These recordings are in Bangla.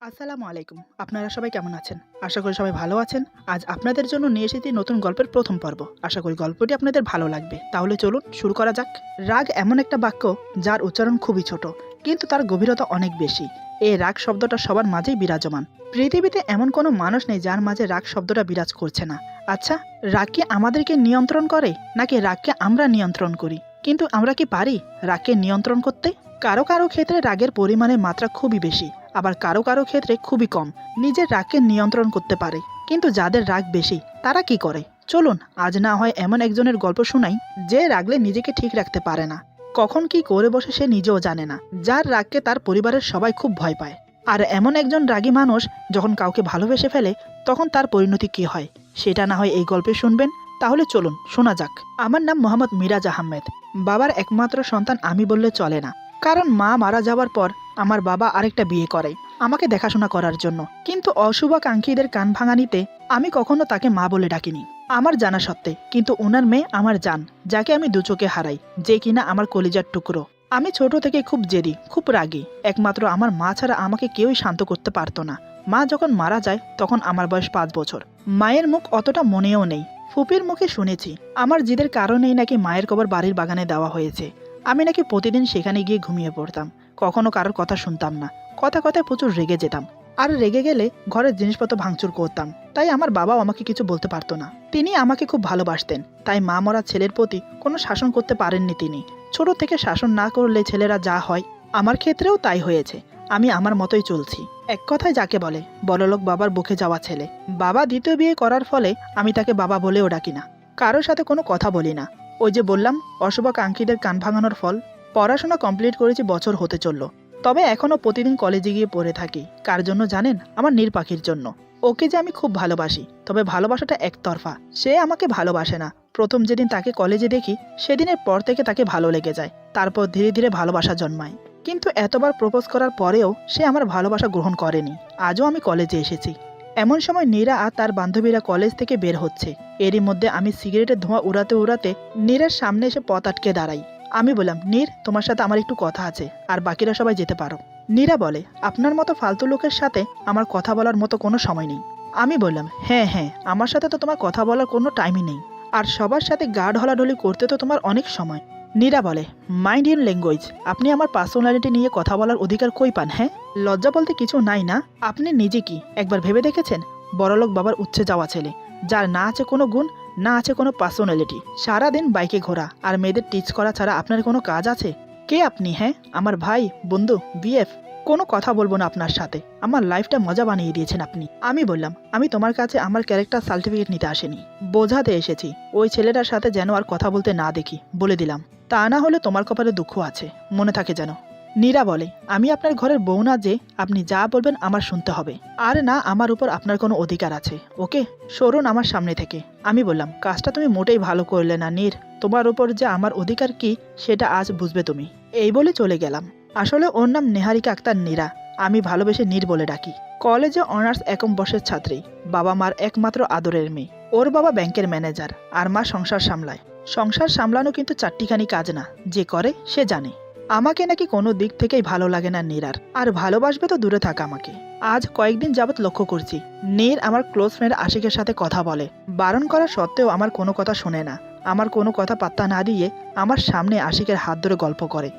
আসসালামু আলাইকুম। আপনারা সবাই কেমন আছেন? আশা করি সবাই ভালো আছেন। আজ আপনাদের জন্য নিয়ে এসেছি নতুন গল্পের প্রথম পর্ব। আশা করি গল্পটি আপনাদের ভালো লাগবে। তাহলে চলুন শুরু করা যাক। রাগ এমন একটা বাক্য যার উচ্চারণ খুবই ছোট, কিন্তু তার গভীরতা অনেক বেশি। এই রাগ শব্দটা সবার মাঝেই বিরাজমান। পৃথিবীতে এমন কোনো মানুষ নেই যার মাঝে রাগ শব্দটা বিরাজ করছে না। আচ্ছা, রাগ কি আমাদেরকে নিয়ন্ত্রণ করে, নাকি রাগকে আমরা নিয়ন্ত্রণ করি? কিন্তু আমরা কি পারি রাগকে নিয়ন্ত্রণ করতে? কারো কারো ক্ষেত্রে রাগের পরিমাণের মাত্রা খুবই বেশি, আবার কারো কারো ক্ষেত্রে খুবই কম। নিজের রাগকে নিয়ন্ত্রণ করতে পারে। কিন্তু যাদের রাগ বেশি তারা কি করে? চলুন আজ না হয় এমন একজনের গল্প শোনাই যে রাগলে নিজেকে ঠিক রাখতে পারে না। কখন কি করে বসে সে নিজেও জানে না। যার রাগকে তার পরিবারের সবাই খুব ভয় পায়। আর এমন একজন রাগী মানুষ যখন কাউকে ভালোবেসে ফেলে তখন তার পরিণতি কি হয় সেটা না হয় এই গল্পে শুনবেন। তাহলে চলুন শোনা যাক। আমার নাম মোহাম্মদ মিরাজ আহমেদ। বাবার একমাত্র সন্তান আমি বললে চলে না, কারণ মা মারা যাওয়ার পর আমার বাবা আরেকটা বিয়ে করে আমাকে দেখাশোনা করার জন্য। কিন্তু অশুভাকাঙ্ক্ষীদের কান ভাঙানিতে আমি কখনো তাকে মা বলে ডাকিনি আমার জানা সত্ত্বে। কিন্তু ওনার মেয়ে আমার জান, যাকে আমি দু চোখে হারাই, যে কিনা আমার কলিজার টুকরো। আমি ছোট থেকে খুব জেদি, খুব রাগী। একমাত্র আমার মা ছাড়া আমাকে কেউই শান্ত করতে পারতো না। মা যখন মারা যায় তখন আমার বয়স 5 বছর। মায়ের মুখ অতটা মনেও নেই। ফুপির মুখে শুনেছি আমার জিদের কারণেই নাকি মায়ের কবর বাড়ির বাগানে দেওয়া হয়েছে। আমি নাকি প্রতিদিন সেখানে গিয়ে ঘুমিয়ে পড়তাম। কখনো কারোর কথা শুনতাম না। কথায় প্রচুর রেগে যেতাম। আর রেগে গেলে ঘরের জিনিসপত্র ভাঙচুর করতাম। তাই আমার বাবাও আমাকে কিছু বলতে পারতো না। তিনি আমাকে খুব ভালোবাসতেন, তাই মা মরা ছেলের প্রতি কোনো শাসন করতে পারেননি তিনি। ছোট থেকে শাসন না করলে ছেলেরা যা হয়, আমার ক্ষেত্রেও তাই হয়েছে। আমি আমার মতোই চলছি। এক কথায় যাকে বলে বড়লোক বাবার বুকে যাওয়া ছেলে। বাবা দ্বিতীয় বিয়ে করার ফলে আমি তাকে বাবা বলেও ডাকি না। কারোর সাথে কোনো কথা বলি না। ওই যে বললাম, অশুভাকাঙ্ক্ষীদের কান ভাঙানোর ফল। পড়াশোনা কমপ্লিট করেছি, বছর হতে চলল। তবে এখনও প্রতিদিন কলেজে গিয়ে পড়ে থাকি। কার জন্য জানেন? আমার নীর পাখির জন্য। ওকে যে আমি খুব ভালোবাসি, তবে ভালোবাসাটা একতরফা। সে আমাকে ভালোবাসে না। প্রথম যেদিন তাকে কলেজে দেখি সেদিনের পর থেকে তাকে ভালো লেগে যায়। তারপর ধীরে ধীরে ভালোবাসা জন্মায়। কিন্তু এতবার প্রপোজ করার পরেও সে আমার ভালোবাসা গ্রহণ করেনি। আজও আমি কলেজে এসেছি। এমন সময় নীরা আর তার বান্ধবীরা কলেজ থেকে বের হচ্ছে। এরই মধ্যে আমি সিগারেটের ধোঁয়া উড়াতে উড়াতে নীরের সামনে এসে পথ আটকে দাঁড়াই। আমি বললাম, নীর, তোমার সাথে আমার একটু কথা আছে, আর বাকিরা সবাই যেতে পারো। নীরা বলে, আপনার মতো ফালতু লোকের সাথে আমার কথা বলার মতো কোনো সময় নেই। আমি বললাম, হ্যাঁ হ্যাঁ, আমার সাথে তো তোমার কথা বলার কোনো টাইমই নেই। আর সবার সাথে গা ঢলাঢলি করতে তো তোমার অনেক সময়। নীরা বলে, মাইন্ড ইন ল্যাঙ্গুয়েজ। আপনি আমার পার্সোনালিটি নিয়ে কথা বলার অধিকার কই পান? হ্যাঁ, লজ্জা বলতে কিছু নাই না? আপনি নিজে কি একবার ভেবে দেখেছেন? বড়লোক বাবার উচ্ছে যাওয়া ছেলে, যার না আছে কোনো গুণ, না আছে কোনো পার্সোনালিটি। সারাদিন বাইকে ঘোরা আর মেয়েদের টিচ করা ছাড়া আপনার কোনো কাজ আছে? কে আপনি? হ্যাঁ, আমার ভাই, বন্ধু, বিএফ? কোনো কথা বলবো না আপনার সাথে। আমার লাইফটা মজা বানিয়ে দিয়েছেন আপনি। আমি বললাম, আমি তোমার কাছে আমার ক্যারেক্টার সার্টিফিকেট নিতে আসিনি, বোঝাতে এসেছি। ওই ছেলেটার সাথে যেন আর কথা বলতে না দেখি, বলে দিলাম। তা না হলে তোমার কপালে দুঃখ আছে, মনে থাকে যেন। নীরা বলে, আমি আপনার ঘরের বউ না যে আপনি যা বলবেন আমার শুনতে হবে। আর না আমার উপর আপনার কোনো অধিকার আছে। ওকে, সরুন আমার সামনে থেকে। আমি বললাম, কাজটা তুমি মোটেই ভালো করলে না নীর। তোমার উপর যে আমার অধিকার কি সেটা আজ বুঝবে তুমি। এই বলে চলে গেলাম। আসলে ওর নাম নেহারিকা আক্তার নীরা। আমি ভালোবেসে নীর বলে ডাকি। কলেজে অনার্স একম বর্ষের ছাত্রী। বাবা মার একমাত্র আদরের মেয়ে। ওর বাবা ব্যাংকের ম্যানেজার আর মা সংসার সামলায়। সংসার সামলানো কিন্তু চারটিখানি কাজ না, যে করে সে জানে। আমাকে নাকি কোনো দিক থেকেই ভালো লাগে না নীরার। আর ভালোবাসবে তো দূরে থাকা আমাকে। আজ কয়েকদিন যাবৎ লক্ষ্য করছি নীর আমার ক্লোজ ফ্রেন্ড আশিকের সাথে কথা বলে। বারণ করা সত্ত্বেও আমার কোনো কথা শোনে না। আমার কোনো কথা পাত্তা না দিয়ে আমার সামনে আশিকের হাত ধরে গল্প করে।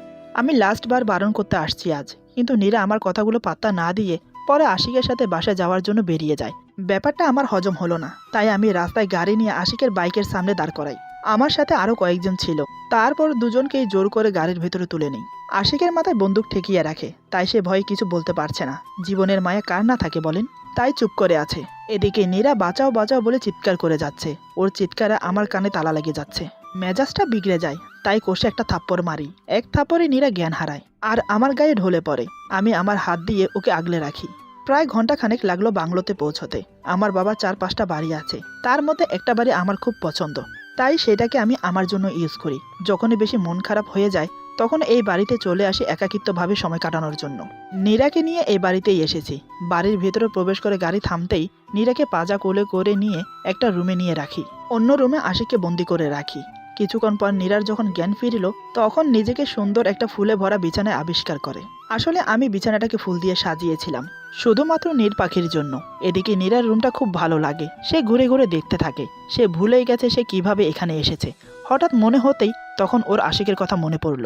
আমি লাস্টবার বারণ করতে আসছি আজ, কিন্তু নীরা আমার কথাগুলো পাত্তা না দিয়ে পরে আশিকের সাথে বাসায় যাওয়ার জন্য বেরিয়ে যায়। ব্যাপারটা আমার হজম হলো না, তাই আমি রাস্তায় গাড়ি নিয়ে আশিকের বাইকের সামনে দাঁড় করাই। আমার সাথে আরো কয়েকজন ছিল। তারপর দুজনকেই জোর করে গাড়ির ভেতরে তুলে নেই। আশিকের মাথায় বন্দুক ঠেকিয়ে রাখে, তাই সে ভয়ে কিছু বলতে পারছে না। জীবনের মায়া কার না থাকে বলেন? তাই চুপ করে আছে। এদিকে নীরা বাঁচাও বাঁচাও বলে চিৎকার করে যাচ্ছে। ওর চিৎকারে আমার কানে তালা লেগে যাচ্ছে। মেজাজটা বিগড়ে যায়, তাই কষে একটা থাপ্পড় মারি। এক থাপ্পড়ে নীরা জ্ঞান হারায় আর আমার গায়ে ঢলে পড়ে। আমি আমার হাত দিয়ে ওকে আগলে রাখি। প্রায় ঘন্টাখানেক লাগলো বাংলোতে পৌঁছতে। আমার বাবার 4-5টা বাড়ি আছে, তার মধ্যে একটা বাড়ি আমার খুব পছন্দ, তাই সেটাকে আমি আমার জন্য ইউজ করি। যখনই বেশি মন খারাপ হয়ে যায় তখন এই বাড়িতে চলে আসি একাকিত্বভাবে সময় কাটানোর জন্য। নীরাকে নিয়ে এই বাড়িতেই এসেছি। বাড়ির ভেতরে প্রবেশ করে গাড়ি থামতেই নীরাকে পাজা কোলে করে নিয়ে একটা রুমে নিয়ে রাখি। অন্য রুমে আশিককে বন্দি করে রাখি। কিছুক্ষণ পর নীরার যখন জ্ঞান ফিরিল তখন নিজেকে সুন্দর একটা ফুলে ভরা বিছানায় আবিষ্কার করে। আসলে আমি বিছানাটাকে ফুল দিয়ে সাজিয়েছিলাম শুধুমাত্র নীর পাখির জন্য। এদিকে নীরার রুমটা খুব ভালো লাগে, সে ঘুরে ঘুরে দেখতে থাকে। সে ভুলেই গেছে সে কিভাবে এখানে এসেছে। হঠাৎ মনে হতেই তখন ওর আশিকের কথা মনে পড়ল।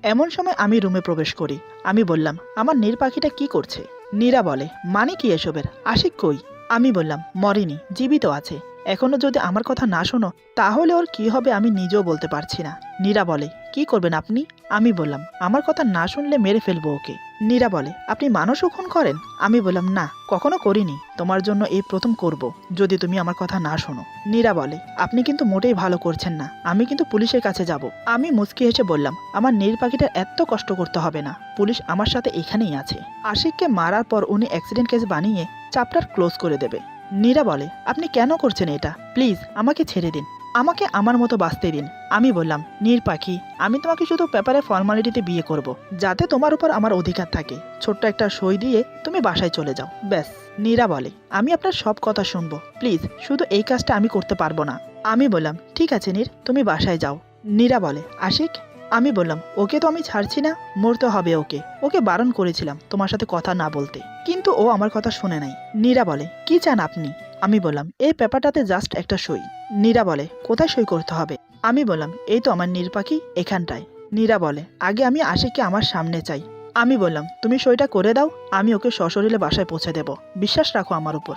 এমন সময় আমি রুমে প্রবেশ করি। আমি বললাম, আমার নীর পাখিটা কি করছে? নীরা বলে, মানে কি এসবের? আশিক কই? আমি বললাম, মরেনি, জীবিত আছে। এখনো যদি আমার কথা না শোনো তাহলে ওর কি হবে আমি নিজেও বলতে পারছি না। নীরা বলে, কি করবেন আপনি? আমি বললাম, আমার কথা না শুনলে মেরে ফেলবো ওকে। নীরা বলে, আপনি মানুষও খুন করেন? আমি বললাম, না, কখনো করিনি, তোমার জন্য এই প্রথম করব যদি তুমি আমার কথা না শোনো। নীরা বলে, আপনি কিন্তু মোটেই ভালো করছেন না, আমি কিন্তু পুলিশের কাছে যাব। আমি মুচকি হেসে বললাম, আমার নীর পাখিটার এত কষ্ট করতে হবে না, পুলিশ আমার সাথে এখানেই আছে। আশিককে মারার পর উনি অ্যাক্সিডেন্ট কেস বানিয়ে চ্যাপ্টার ক্লোজ করে দেবে। নীরা বলে, আপনি কেন করছেন এটা? প্লিজ আমাকে ছেড়ে দিন, আমাকে আমার মতো বাঁচতে দিন। আমি বললাম, নীর পাখি, আমি তোমাকে শুধু পেপারে ফর্মালিটিতে বিয়ে করব, যাতে তোমার উপর আমার অধিকার থাকে। ছোট্ট একটা সই দিয়ে তুমি বাসায় চলে যাও, ব্যাস। নীরা বলে, আমি আপনার সব কথা শুনবো, প্লিজ শুধু এই কাজটা আমি করতে পারবো না। আমি বললাম, ঠিক আছে নীর, তুমি বাসায় যাও। নীরা বলে, আশিক? আমি বললাম, ওকে তো আমি ছাড়ছি না, মরতে হবে ওকে। ওকে বারণ করেছিলাম তোমার সাথে কথা না বলতে, কিন্তু ও আমার কথা শুনে নাই। নীরা বলে, কি চান আপনি? আমি বললাম, এই পেপারটাতে জাস্ট একটা সই। নীরা বলে, কোথায় সই করতে হবে? আমি বললাম, এই তো আমার নীর পাখি, এখানটায়। নীরা বলে, আগে আমি আশিককে আমার সামনে চাই। আমি বললাম, তুমি সইটা করে দাও, আমি ওকে সশরীরে বাসায় পৌঁছে দেব, বিশ্বাস রাখো আমার উপর।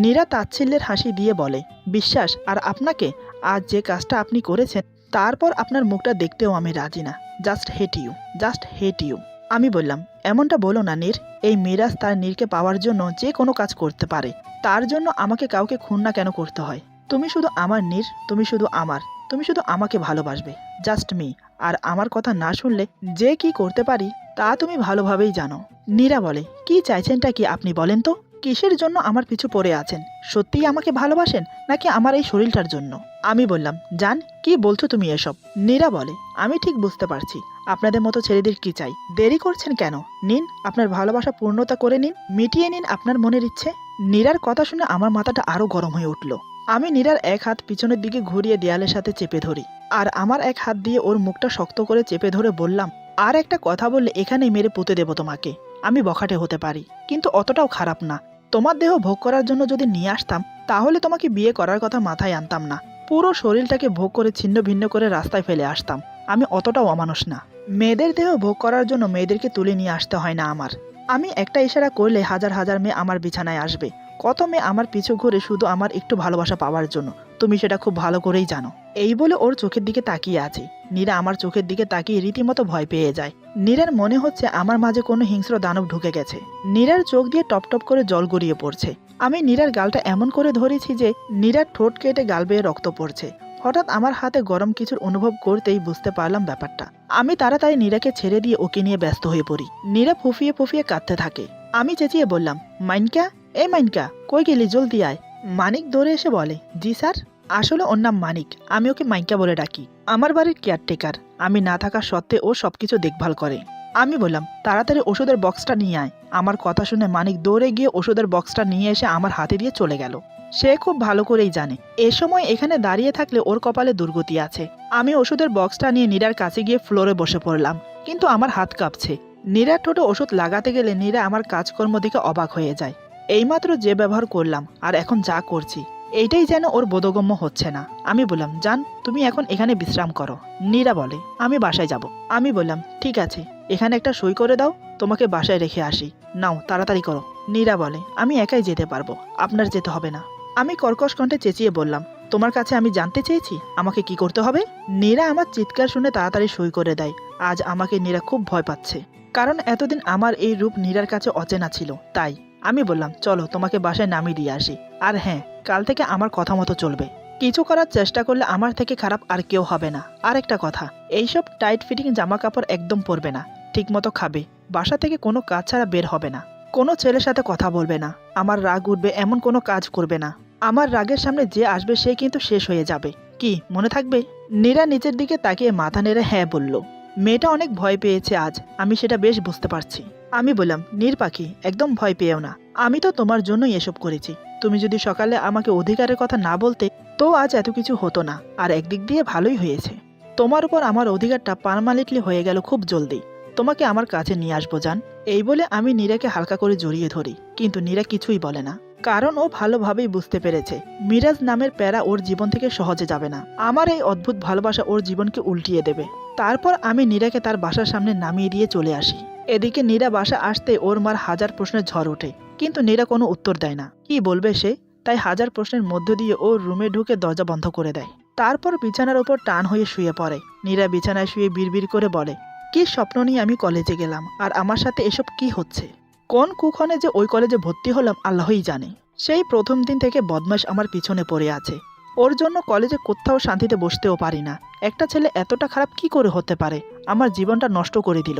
নীরা তাচ্ছিল্যের হাসি দিয়ে বলে, বিশ্বাস? আর আপনাকে? আজ যে কাজটা আপনি করেছেন তারপর আপনার মুখটা দেখতেও আমি রাজি না। Just hate you, just hate you. আমি বললাম, এমনটা বলো না নীর, এই মিরাজ তার নীরকে পাওয়ার জন্য যে কোনো কাজ করতে পারে, তার জন্য আমাকে কাউকে খুন না কেন করতে হয়? তুমি শুধু আমার নীর, তুমি শুধু আমার, তুমি শুধু আমাকে ভালোবাসবে, জাস্ট মি। আর আমার কথা না শুনলে যে কি করতে পারি তা তুমি ভালোভাবেই জানো। নীরা বলে, কি চাইছেনটা কি আপনি বলেন তো? কিসের জন্য আমার পিছু পড়ে আছেন? সত্যিই আমাকে ভালোবাসেন নাকি আমার এই শরীরটার জন্য? আমি বললাম, জান, কি বলছো তুমি এসব? নীরা বলে, আমি ঠিক বুঝতে পারছি আপনাদের মতো ছেলেদের কি চাই। দেরি করছেন কেন? নিন, আপনার ভালোবাসা পূর্ণতা করে নিন, মিটিয়ে নিন আপনার মনের ইচ্ছে। নীরার কথা শুনে আমার মাথাটা আরো গরম হয়ে উঠল। আমি নীরার এক হাত পিছনের দিকে ঘুরিয়ে দেয়ালের সাথে চেপে ধরি, আর আমার এক হাত দিয়ে ওর মুখটা শক্ত করে চেপে ধরে বললাম, আর একটা কথা বললে এখানেই মেরে পুঁতে দেব তোমাকে। আমি বখাটে হতে পারি, কিন্তু অতটাও খারাপ না। তোমার দেহ ভোগ করার জন্য যদি নিয়ে আসতাম তাহলে তোমাকে বিয়ে করার কথা মাথায় আনতাম না। পুরো শরীরটাকে ভোগ করে ছিন্ন ভিন্ন করে রাস্তায় ফেলে আসতাম। আমি অতটাও অমানুষ না। মেয়েদের দেহ ভোগ করার জন্য মেয়েদেরকে তুলে নিয়ে আসতে হয় না আমার। আমি একটা ইশারা করলে হাজার হাজার মেয়ে আমার বিছানায় আসবে। কত মেয়ে আমার পিছু ঘুরে শুধু আমার একটু ভালোবাসা পাওয়ার জন্য, তুমি সেটা খুব ভালো করেই জানো। এই বলে ওর চোখের দিকে তাকিয়ে আছে। নীরা আমার চোখের দিকে তাকিয়ে রীতিমতো ভয় পেয়ে যায়। নীরার মনে হচ্ছে আমার মাঝে কোনো হিংস্র দানব ঢুকে গেছে। নীরার চোখ দিয়ে টপ টপ করে জল গড়িয়ে পড়ছে। আমি নীরার গালটা এমন করে ধরেছি যে নীরার ঠোঁট কেটে গাল বেয়ে রক্ত পড়ছে। হঠাৎ আমার হাতে গরম কিছুর অনুভব করতেই বুঝতে পারলাম ব্যাপারটা। আমি তাড়াতাড়ি নীরাকে ছেড়ে দিয়ে ওকে নিয়ে ব্যস্ত হয়ে পড়ি। নীরা ফুফিয়ে ফুফিয়ে কাঁদতে থাকে। আমি চেঁচিয়ে বললাম, মাইনকা, এ মাইনকা, কই গেলি, জলদি আয়। মানিক দৌড়ে এসে বলে, জি স্যার। আসলে ওর নাম মানিক, আমি ওকে মাইনকা বলে ডাকি। আমার বাড়ির কেয়ারটেকার, আমি না থাকা সত্ত্বে ও সবকিছু দেখভাল করে। আমি বললাম, তাড়াতাড়ি ওষুধের বক্সটা নিয়ে আয়। আমার কথা শুনে মানিক দৌড়ে গিয়ে ওষুধের বক্সটা নিয়ে এসে আমার হাতে দিয়ে চলে গেল। সে খুব ভালো করেই জানে এ সময় এখানে দাঁড়িয়ে থাকলে ওর কপালে দুর্গতি আছে। আমি ওষুধের বক্সটা নিয়ে নীরার কাছে গিয়ে ফ্লোরে বসে পড়লাম, কিন্তু আমার হাত কাঁপছে। নীরার ঠোঁটে ওষুধ লাগাতে গেলে নীরা আমার কাজকর্ম দেখে অবাক হয়ে যায়। এইমাত্র যে ব্যবহার করলাম আর এখন যা করছি এইটাই যেন ওর বোধগম্য হচ্ছে না। আমি বললাম, জান, তুমি এখন এখানে বিশ্রাম করো। নীরা বলে, আমি বাসায় যাব। আমি বললাম, ঠিক আছে, এখানে একটা সই করে দাও, তোমাকে বাসায় রেখে আসি। নাও, তাড়াতাড়ি করো। নীরা বলে, আমি একাই যেতে পারবো, আপনার যেতে হবে না। আমি কর্কশ কণ্ঠে চেঁচিয়ে বললাম, তোমার কাছে আমি জানতে চেয়েছি আমাকে কি করতে হবে? নীরা আমার চিৎকার শুনে তাড়াতাড়ি সই করে দেয়। আজ আমাকে নীরা খুব ভয় পাচ্ছে, কারণ এতদিন আমার এই রূপ নীরার কাছে অচেনা ছিল। তাই আমি বললাম, চলো তোমাকে বাসায় নামিয়ে দিয়ে আসি। আর হ্যাঁ, কাল থেকে আমার কথা মতো চলবে। কিছু করার চেষ্টা করলে আমার থেকে খারাপ আর কেউ হবে না। আর একটা কথা, এইসব টাইট ফিটিং জামা কাপড় একদম পরবে না, ঠিক মতো খাবে, বাসা থেকে কোনো কাজ ছাড়া বের হবে না, কোনো ছেলের সাথে কথা বলবে না, আমার রাগ উঠবে এমন কোনো কাজ করবে না। আমার রাগের সামনে যে আসবে সে কিন্তু শেষ হয়ে যাবে। কি মনে থাকবে? নীরা নিচের দিকে তাকিয়ে মাথা নেড়ে হ্যাঁ বলল। মেয়েটা অনেক ভয় পেয়েছে আজ, আমি সেটা বেশ বুঝতে পারছি। আমি বললাম, নীর পাখি, একদম ভয় পেও না, আমি তো তোমার জন্যই এসব করেছি। তুমি যদি সকালে আমাকে অধিকারের কথা না বলতে তো আজ এত কিছু হতো না, আর একদিক দিয়ে ভালোই হয়েছে। তোমার উপর আমার অধিকারটা পার্মানেন্টলি হয়ে গেল খুব জলদি। তোমাকে আমার কাছে নিয়ে আসবো জান। এই বলে আমি নীরাকে হালকা করে জড়িয়ে ধরি, কিন্তু নীরা কিছুই বলে না, কারণ ও ভালোভাবেই বুঝতে পেরেছে মিরাজ নামের প্যারা ওর জীবন থেকে সহজে যাবে না। আমার এই অদ্ভুত ভালোবাসা ওর জীবনকে উল্টিয়ে দেবে। তারপর আমি নীরাকে তার বাসার সামনে নামিয়ে দিয়ে চলে আসি। এদিকে নীরা বাসা আসতে ওর মার হাজার প্রশ্নের ঝড় ওঠে, কিন্তু নীরা কোনো উত্তর দেয় না। কি বলবে সে? তাই হাজার প্রশ্নের মধ্য দিয়ে ও রুমে ঢুকে দরজা বন্ধ করে দেয়। তারপর বিছানার ওপর টান হয়ে শুয়ে পড়ে। নীরা বিছানায় শুয়ে বিড়বিড় করে বলে, কি স্বপ্ন নিয়ে আমি কলেজে গেলাম, আর আমার সাথে এসব কি হচ্ছে? কোন কুক্ষণে যে ওই কলেজে ভর্তি হলাম আল্লাহই জানে। সেই প্রথম দিন থেকে বদমাশ আমার পিছনে পড়ে আছে। ওর জন্য কলেজে কোথাও শান্তিতে বসতেও পারি না। একটা ছেলে এতটা খারাপ কি করে হতে পারে? আমার জীবনটা নষ্ট করে দিল।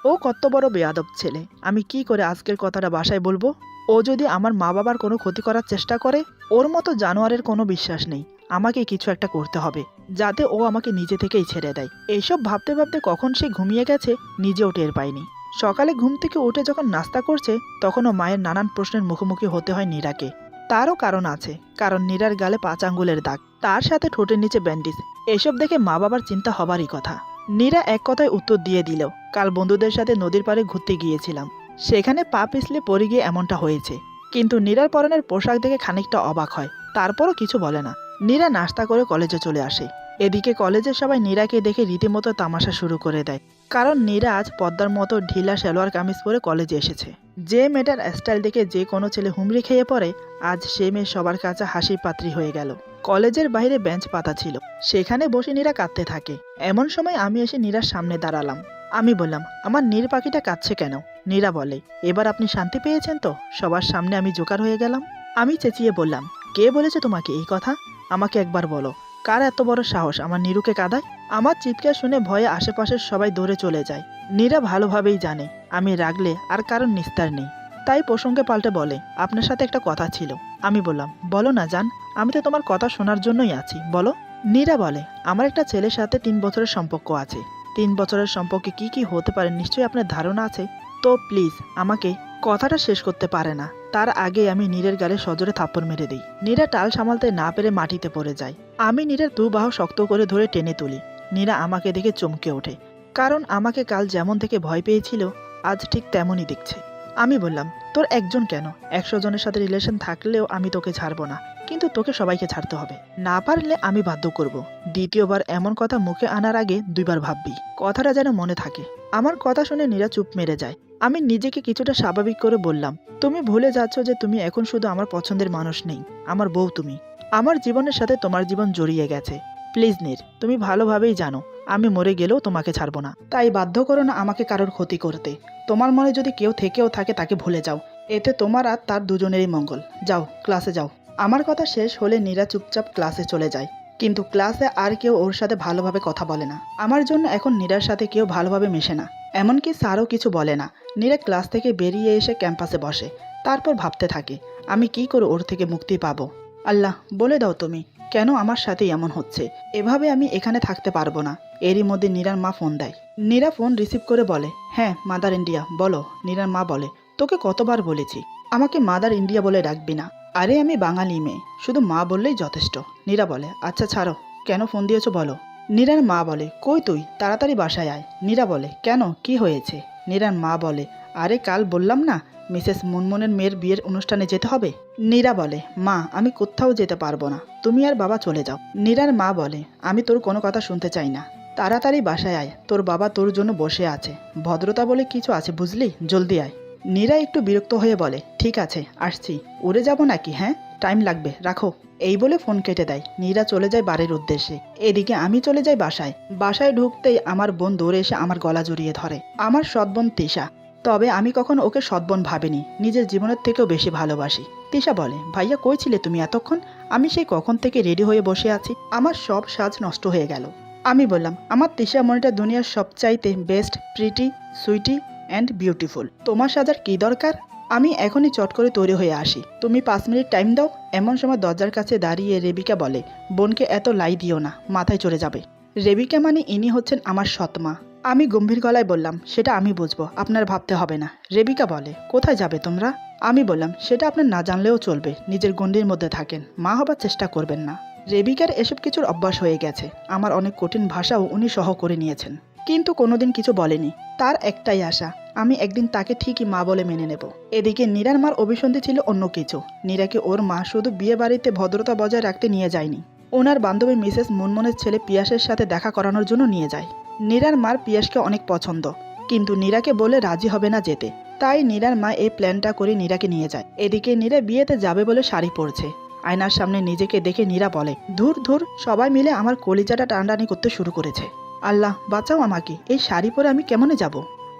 ও কত বড় বেয়াদব ছেলে। আমি কি করে আজকের কথাটা বাসায় বলবো? ও যদি আমার মা বাবার কোনো ক্ষতি করার চেষ্টা করে, ওর মতো জানোয়ারের কোনো বিশ্বাস নেই। আমাকে কিছু একটা করতে হবে, যাতে ও আমাকে নিজে থেকেই ছেড়ে দেয়। এইসব ভাবতে ভাবতে কখন সে ঘুমিয়ে গেছে নিজেও টের পায়নি। সকালে ঘুম থেকে উঠে যখন নাস্তা করছে, তখনও মায়ের নানান প্রশ্নের মুখোমুখি হতে হয় নীরাকে। তারও কারণ আছে, কারণ নীরার গালে 5 আঙ্গুলের দাগ, তার সাথে ঠোঁটের নিচে ব্যান্ডেজ। এসব দেখে মা বাবার চিন্তা হবারই কথা। নীরা এক কথায় উত্তর দিয়ে দিল, কাল বন্ধুদের সাথে নদীর পাড়ে ঘুরতে গিয়েছিলাম, সেখানে পা পিছলে পড়ে গিয়ে এমনটা হয়েছে। কিন্তু নীরার পরনের পোশাক দেখে খানিকটা অবাক হয়, তারপরও কিছু বলে না। নীরা নাস্তা করে কলেজে চলে আসে। এদিকে কলেজের সবাই নীরাকে দেখে রীতিমতো তামাশা শুরু করে দেয়, কারণ নীরা আজ পদ্মার মতো ঢিলা সালোয়ার কামিজ পরে কলেজে এসেছে। যে মেয়েটার স্টাইল দেখে যে কোনো ছেলে হুমড়ি খেয়ে পড়ে, আজ সে মেয়ে সবার কাছে হাসির পাত্রী হয়ে গেল। কলেজের বাইরে বেঞ্চ পাতা ছিল, সেখানে বসে নীরা কাঁদতে থাকে। এমন সময় আমি এসে নীরার সামনে দাঁড়ালাম। আমি বললাম, আমার নীর পাখিটা কাঁদছে কেন? নীরা বলে, এবার আপনি শান্তি পেয়েছেন তো? সবার সামনে আমি জোকার হয়ে গেলাম। আমি চেঁচিয়ে বললাম, কে বলেছে তোমাকে এই কথা? আমাকে একবার বলো, কার এত বড় সাহস আমার নীরুকে কাঁদায়? আমার চিৎকার শুনে ভয়ে আশেপাশের সবাই দৌড়ে চলে যায়। নীরা ভালোভাবেই জানে আমি রাগলে আর কারণ নিস্তার নেই, তাই প্রসঙ্গে পাল্টে বলে, আপনার সাথে একটা কথা ছিল। আমি বললাম, বলো না জান, আমি তো তোমার কথা শোনার জন্যই আছি, বলো। নীরা বলে, আমার একটা ছেলের সাথে 3 বছরের সম্পর্ক আছে। 3 বছরের সম্পর্কে কি কি হতে পারে নিশ্চয়ই আপনার ধারণা আছে। তো প্লিজ আমাকে। কথাটা শেষ করতে পারে না, তার আগে আমি নীরের গালে সজোরে থাপ্পড় মেরে দিই। নীরা টাল সামালতে না পেরে মাটিতে পড়ে যায়। আমি নীরের 2 বাহু শক্ত করে ধরে টেনে তুলি। নীরা আমাকে দেখে চমকে ওঠে, কারণ আমাকে কাল যেমন থেকে ভয় পেয়েছিল, আজ ঠিক তেমনই দেখছে। আমি বললাম, তোর একজন কেন, 100 জনের সাথে রিলেশন থাকলেও আমি তোকে ছাড়বো না, কিন্তু তোকে সবাইকে ছাড়তে হবে। না পারলে আমি বাধ্য করব। দ্বিতীয়বার এমন কথা মুখে আনার আগে 2 বার ভাববি, কথাটা যেন মনে থাকে। আমার কথা শুনে নীরা চুপ মেরে যায়। আমি নিজেকে কিছুটা স্বাভাবিক করে বললাম, তুমি ভুলে যাচ্ছ যে তুমি এখন শুধু আমার পছন্দের মানুষ নেই, আমার বউ তুমি। আমার জীবনের সাথে তোমার জীবন জড়িয়ে গেছে। প্লিজ নীর, তুমি ভালোভাবেই জানো আমি মরে গেলেও তোমাকে ছাড়বো না, তাই বাধ্য করো না আমাকে কারোর ক্ষতি করতে। তোমার মনে যদি কেউ থেকেও থাকে তাকে ভুলে যাও, এতে তোমার আর তার দুজনেরই মঙ্গল। যাও, ক্লাসে যাও। আমার কথা শেষ হলে নীরা চুপচাপ ক্লাসে চলে যায়, কিন্তু ক্লাসে আর কেউ ওর সাথে ভালোভাবে কথা বলে না। আমার জন্য এখন নীরার সাথে কেউ ভালোভাবে মেশে না, এমনকি স্যারও কিছু বলে না। নীরা ক্লাস থেকে বেরিয়ে এসে ক্যাম্পাসে বসে, তারপর ভাবতে থাকে আমি কি করে ওর থেকে মুক্তি পাবো। আল্লাহ, বলে দাও তুমি, কেন আমার সাথে এমন হচ্ছে? এভাবে আমি এখানে থাকতে পারবো না। এরই মধ্যে নীরার মা ফোন দেয়। নীরা ফোন রিসিভ করে বলে, হ্যাঁ মাদার ইন্ডিয়া, বলো। নীরার মা বলে, তোকে কতবার বলেছি আমাকে মাদার ইন্ডিয়া বলে ডাকবি না। আরে আমি বাঙালি মেয়ে, শুধু মা বললেই যথেষ্ট। নীরা বলে, আচ্ছা ছাড়ো, কেন ফোন দিয়েছো বলো। নীরার মা বলে, কই তুই, তাড়াতাড়ি বাসায় আয়। নীরা বলে, কেন, কি হয়েছে? নীরার মা বলে, আরে কাল বললাম না মিসেস মুনমুনের মেয়ের বিয়ের অনুষ্ঠানে যেতে হবে। নীরা বলে, মা আমি কোথাও যেতে পারবো না, তুমি আর বাবা চলে যাও। নীরার মা বলে, আমি তোর কোনো কথা শুনতে চাই না, তাড়াতাড়ি বাসায় আয়, তোর বাবা তোর জন্য বসে আছে, ভদ্রতা বলে কিছু আছে বুঝলি, জলদি আয়। নীরা একটু বিরক্ত হয়ে বলে, ঠিক আছে আসছি, উড়ে যাব নাকি? হ্যাঁ, টাইম লাগবে, রাখো। এই বলে ফোন কেটে দেয়। নীরা চলে যায় বাড়ির উদ্দেশ্যে। এদিকে আমি চলে যাই বাসায়। বাসায় ঢুকতেই আমার বোন দৌড়ে এসে আমার গলা জড়িয়ে ধরে। আমার সৎ বোন তিশা। তবে আমি কখনো ওকে সৎ বোন ভাবিনি, নিজের জীবনের থেকেও বেশি ভালোবাসি। তিশা বলে, ভাইয়া কই ছিলে তুমি এতক্ষণ? আমি সেই কখন থেকে রেডি হয়ে বসে আছি, আমার সব সাজ নষ্ট হয়ে গেল। আমি বললাম, আমার তিশা মনিটা দুনিয়ার সবচাইতে best, pretty, sweetie and beautiful, তোমার সাজার কি দরকার? আমি এখনই চট করে তৈরি হয়ে আসি, তুমি 5 মিনিট টাইম দাও। এমন সময় দরজার কাছে দাঁড়িয়ে রেবিকা বলে, বোনকে এত লাই দিও না, মাথায় চড়ে যাবে। রেবিকা মানে ইনি হচ্ছেন আমার সৎমা। আমি গম্ভীর গলায় বললাম, সেটা আমি বুঝবো, আপনার ভাবতে হবে না। রেবিকা বলে, কোথায় যাবে তোমরা? আমি বললাম, সেটা আপনার না জানলেও চলবে, নিজের গণ্ডির মধ্যে থাকেন, মা হবার চেষ্টা করবেন না। রেবিকার এসব কিছুর অভ্যাস হয়ে গেছে। আমার অনেক কঠিন ভাষাও উনি সহ করে নিয়েছেন, কিন্তু কোনোদিন কিছু বলেনি। তার একটাই আশা, আমি একদিন তাকে ঠিকই মা বলে মেনে নেব। এদিকে নীরার মার অভিসন্ধি ছিল অন্য কিছু। নীরাকে ওর মা শুধু বিয়ে বাড়িতে ভদ্রতা বজায় রাখতে নিয়ে যায়নি, ওনার বান্ধবী মিসেস মুনমুনের ছেলে পিয়াসের সাথে দেখা করানোর জন্য নিয়ে যায়। নীরার মার পিয়াসকে অনেক পছন্দ, কিন্তু নীরাকে বলে রাজি হবে না যেতে। তাই নীরার মা এই প্ল্যানটা করে নীরাকে নিয়ে যায়। এদিকে নীরা বিয়েতে যাবে বলে শাড়ি পরছে। আয়নার সামনে নিজেকে দেখে নীরা বলে, ধুর ধুর, সবাই মিলে আমার কলিজাটা টানটানি করতে শুরু করেছে। আল্লাহ বাঁচাও আমাকে, এই শাড়ি পরে আমি কেমনে যাব।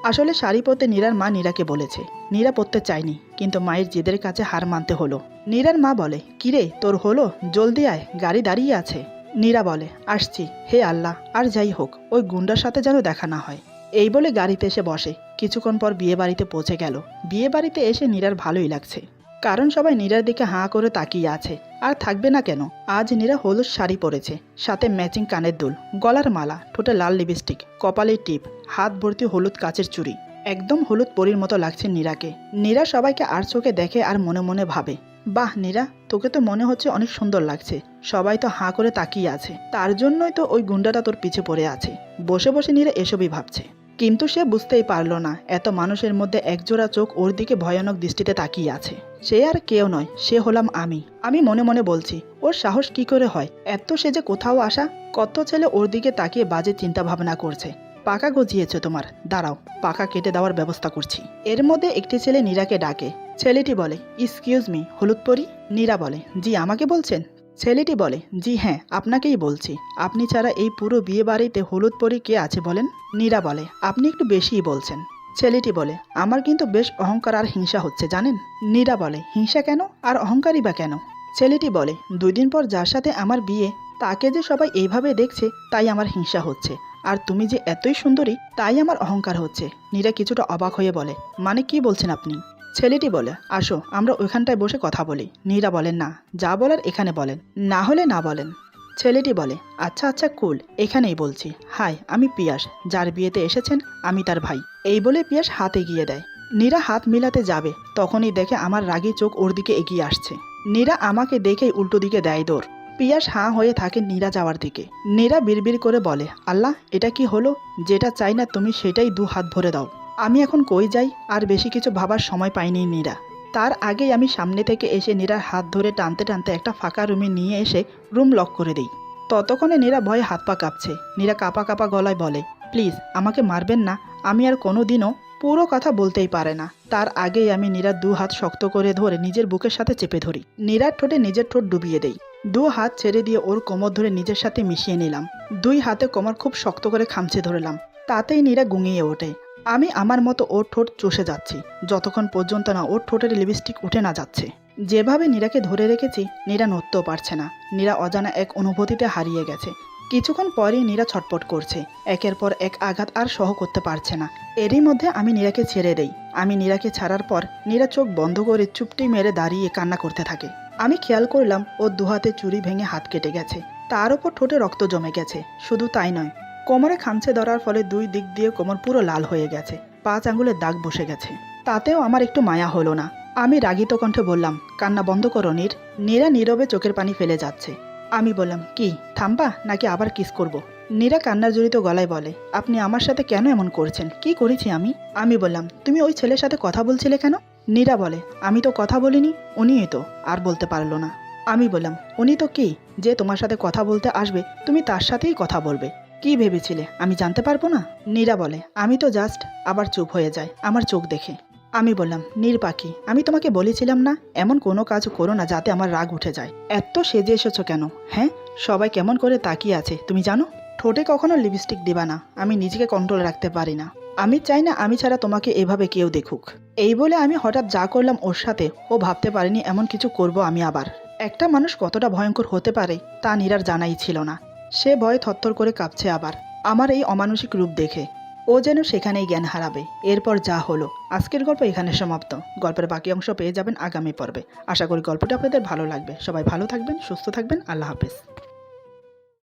আসলে শাড়ি পরতে নীরার মা নীরাকে বলেছে। নীরা পরতে চায়নি, কিন্তু মায়ের জেদের কাছে হার মানতে হলো। নীরার মা বলে, কিরে তোর হলো, জলদি আয়, গাড়ি দাঁড়িয়ে আছে। নীরা বলে, আসছি। হে আল্লাহ, আর যাই হোক ওই গুন্ডার সাথে যেন দেখা না হয়। এই বলে গাড়িতে এসে বসে। কিছুক্ষণ পর বিয়ে বাড়িতে পৌঁছে গেল। বিয়ে বাড়িতে এসে নীরার ভালোই লাগছে, কারণ সবাই নীরার দিকে হাঁ করে তাকিয়ে আছে। আর থাকবে না কেন, আজ নীরা হলুদ শাড়ি পরেছে, সাথে ম্যাচিং কানের দুল, গলার মালা, ঠোঁটে লাল লিপস্টিক, কপালে টিপ, হাত ভর্তি হলুদ কাচের চুড়ি। একদম হলুদ পরীর মতো লাগছে নীরাকে। নীরা সবাইকে আর চোখে দেখে আর মনে মনে ভাবে, বাহ নীরা, তোকে তো মনে হচ্ছে অনেক সুন্দর লাগছে। সবাই তো হাঁ করে তাকিয়ে আছে, তার জন্যই তো ওই গুন্ডাটা তোর পিছে পড়ে আছে। বসে বসে নীরা এসবই ভাবছে, কিন্তু সে বুঝতেই পারল না এত মানুষের মধ্যে একজোড়া চোখ ওর দিকে ভয়ানক দৃষ্টিতে তাকিয়ে আছে। সে আর কেউ নয়, সে হলাম আমি। আমি মনে মনে বলছি, ওর সাহস কি করে হয়, এত সে যে কোথাও আসা। কত ছেলে ওর দিকে তাকিয়ে বাজে চিন্তা ভাবনা করছে। পাকা গজিয়েছে তোমার, দাঁড়াও, পাকা কেটে দেওয়ার ব্যবস্থা করছি। এর মধ্যে একটি ছেলে নীরাকে ডাকে। ছেলেটি বলে, এক্সকিউজ মি, হলুদ পরি। নীরা বলে, জি আমাকে বলছেন? ছেলেটি বলে, জি হ্যাঁ, আপনাকেই বলছি। আপনি ছাড়া এই পুরো বিয়ে বাড়িতে হলুদ পরি কে আছে বলেন? নীরা বলে, আপনি একটু বেশিই বলছেন। ছেলেটি বলে, আমার কিন্তু বেশ অহংকার আর হিংসা হচ্ছে জানেন। নীরা বলে, হিংসা কেন, আর অহংকারই বা কেন? ছেলেটি বলে, 2 দিন পর যার সাথে আমার বিয়ে, তাকে যে সবাই এইভাবে দেখছে তাই আমার হিংসা হচ্ছে। আর তুমি যে এতই সুন্দরী তাই আমার অহংকার হচ্ছে। নীরা কিছুটা অবাক হয়ে বলে, মানে কি বলছেন আপনি? ছেলেটি বলে, আসো আমরা ওইখানটায় বসে কথা বলি। নীরা বলেন, না, যা বলার এখানে বলেন, না হলে না বলেন। ছেলেটি বলে, আচ্ছা আচ্ছা কুল, এখানেই বলছি। হাই, আমি পিয়াস, যার বিয়েতে এসেছেন, আমি তার ভাই। এই বলে পিয়াস হাত এগিয়ে দেয়। নীরা হাত মিলাতে যাবে, তখনই দেখে আমার রাগী চোখ ওর দিকে এগিয়ে আসছে। নীরা আমাকে দেখেই উল্টো দিকে দেয় দৌড়। পিয়াস হাঁ হয়ে থাকে নীরা যাওয়ার দিকে। নীরা বিড়বিড় করে বলে, আল্লাহ, এটা কি হলো? যেটা চাই না তুমি সেটাই 2 হাত ভরে দাও। আমি এখন কই যাই? আর বেশি কিছু ভাবার সময় পাইনি নীরা। তার আগেই আমি সামনে থেকে এসে নীরার হাত ধরে টানতে টানতে একটা ফাঁকা রুমে নিয়ে এসে রুম লক করে দিই। ততক্ষণে নীরা ভয়ে হাত পা কাঁপছে। নীরা কাঁপা কাঁপা গলায় বলে, প্লিজ আমাকে মারবেন না। আমি আর কোনো দিনও পুরো কথা বলতেই পারে না। তার আগেই আমি নীরার 2 হাত শক্ত করে ধরে নিজের বুকের সাথে চেপে ধরি। নীরার ঠোঁটে নিজের ঠোঁট ডুবিয়ে দেই। 2 হাত ছেড়ে দিয়ে ওর কোমর ধরে নিজের সাথে মিশিয়ে নিলাম। 2 হাতে কোমর খুব শক্ত করে খামচে ধরলাম। তাতেই নীরা গুঙিয়ে ওঠে। আমি আমার মতো ওর ঠোঁট চষে যাচ্ছি, যতক্ষণ পর্যন্ত না ওর ঠোঁটের লিপস্টিক উঠে না যাচ্ছে। যেভাবে নীরাকে ধরে রেখেছি, নীরা নড়তেও পারছে না। নীরা অজানা এক অনুভূতিতে হারিয়ে গেছে। কিছুক্ষণ পরেই নীরা ছটপট করছে। একের পর এক আঘাত আর সহ করতে পারছে না। এরই মধ্যে আমি নীরাকে ছেড়ে দেই। আমি নীরাকে ছাড়ার পর নীরা চোখ বন্ধ করে চুপটি মেরে দাঁড়িয়ে কান্না করতে থাকে। আমি খেয়াল করলাম ওর 2 হাতে চুড়ি ভেঙে হাত কেটে গেছে। তার উপর ঠোঁটে রক্ত জমে গেছে। শুধু তাই নয়, কোমরে খামচে ধরার ফলে 2 দিক দিয়ে কোমর পুরো লাল হয়ে গেছে। 5 আঙ্গুলের দাগ বসে গেছে। তাতেও আমার একটু মায়া হলো না। আমি রাগিত কণ্ঠে বললাম, কান্না বন্ধ করো নীর। নীরা নীরবে চোখের পানি ফেলে যাচ্ছে। আমি বললাম, কি থামবা নাকি আবার কিস করব? নীরা কান্নার জড়িত গলায় বলে, আপনি আমার সাথে কেন এমন করছেন? কি করেছি আমি? আমি বললাম, তুমি ওই ছেলের সাথে কথা বলছিলে কেন? নীরা বলে, আমি তো কথা বলিনি, উনিই তো। আর বলতে পারলো না। আমি বললাম, উনি তো কি, যে তোমার সাথে কথা বলতে আসবে তুমি তার সাথেই কথা বলবে? কি ভেবেছিলে আমি জানতে পারবো না? নীরা বলে, আমি তো জাস্ট। আবার চুপ হয়ে যায় আমার চোখ দেখে। আমি বললাম, নীর পাখি, আমি তোমাকে বলেছিলাম না এমন কোনো কাজ করো না যাতে আমার রাগ উঠে যায়। এত সেজে এসেছো কেন? হ্যাঁ, সবাই কেমন করে তাকিয়ে আছে তুমি জানো? ঠোঁটে কখনো লিপস্টিক দিবা না। আমি নিজেকে কন্ট্রোল রাখতে পারি না। আমি চাই না আমি ছাড়া তোমাকে এভাবে কেউ দেখুক। এই বলে আমি হঠাৎ যা করলাম ওর সাথে, ও ভাবতে পারেনি এমন কিছু করব আমি আবার। একটা মানুষ কতটা ভয়ঙ্কর হতে পারে তা নীরার জানাই ছিল না। সে ভয়ে থরথর করে কাঁপছে আবার আমার এই অমানুষিক রূপ দেখে। ও যেন সেখানেই জ্ঞান হারাবে। এরপর যা হলো। আজকের গল্প এখানে সমাপ্ত। গল্পের বাকি অংশ পেয়ে যাবেন আগামী পর্বে। আশা করি গল্পটা আপনাদের ভালো লাগবে। সবাই ভালো থাকবেন, সুস্থ থাকবেন। আল্লাহ হাফেজ।